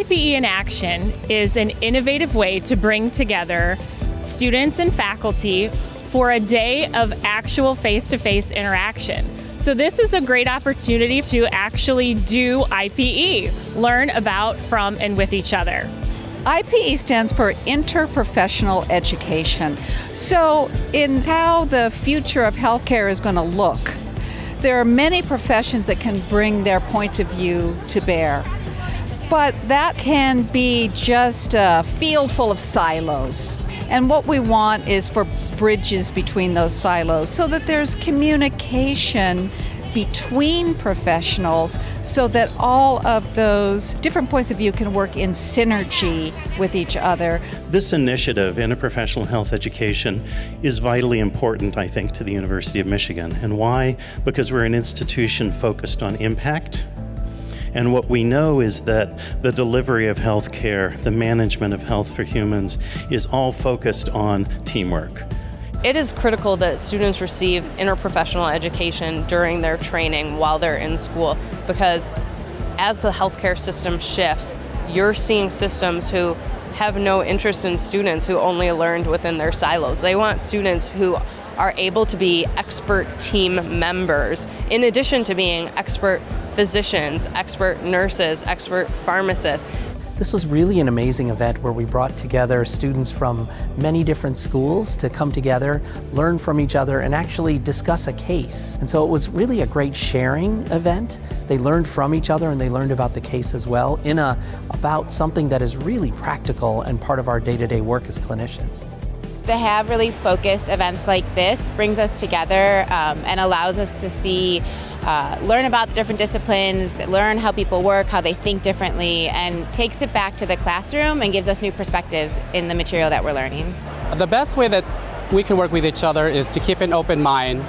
IPE in Action is an innovative way to bring together students and faculty for a day of actual face-to-face interaction. So this is a great opportunity to actually do IPE, learn about, from, and with each other. IPE stands for interprofessional education. So in how the future of healthcare is going to look, there are many professions that can bring their point of view to bear. But that can be just a field full of silos. And what we want is for bridges between those silos so that there's communication between professionals so that all of those different points of view can work in synergy with each other. This initiative, Interprofessional Health Education, is vitally important, I think, to the University of Michigan. And why? Because we're an institution focused on impact. And what we know is that the delivery of health care, the management of health for humans, is all focused on teamwork. It is critical that students receive interprofessional education during their training while they're in school, because as the healthcare system shifts, you're seeing systems who have no interest in students who only learned within their silos. They want students who are able to be expert team members, in addition to being expert physicians, expert nurses, expert pharmacists. This was really an amazing event where we brought together students from many different schools to come together, learn from each other, and actually discuss a case. And so it was really a great sharing event. They learned from each other and they learned about the case as well about something that is really practical and part of our day-to-day work as clinicians. To have really focused events like this brings us together and allows us to learn about the different disciplines, learn how people work, how they think differently, and takes it back to the classroom and gives us new perspectives in the material that we're learning. The best way that we can work with each other is to keep an open mind,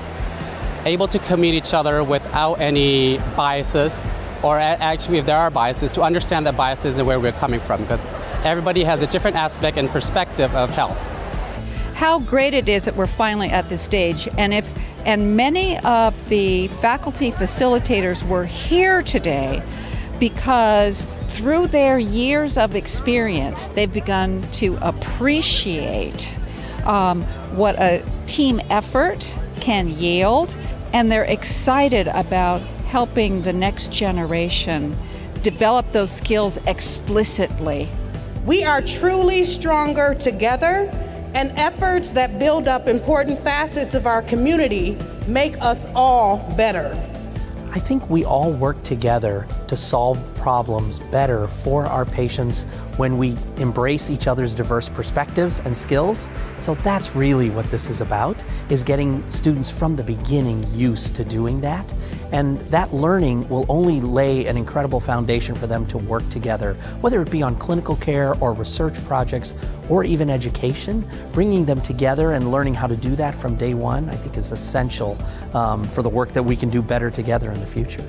able to communicate each other without any biases, or actually if there are biases, to understand that biases and where we're coming from, because everybody has a different aspect and perspective of health. How great it is that we're finally at this stage, and many of the faculty facilitators were here today because through their years of experience, they've begun to appreciate what a team effort can yield, and they're excited about helping the next generation develop those skills explicitly. We are truly stronger together, and efforts that build up important facets of our community make us all better. I think we all work together to solve problems better for our patients when we embrace each other's diverse perspectives and skills. So that's really what this is about, is getting students from the beginning used to doing that. And that learning will only lay an incredible foundation for them to work together, whether it be on clinical care or research projects or even education. Bringing them together and learning how to do that from day one, I think, is essential for the work that we can do better together in the future.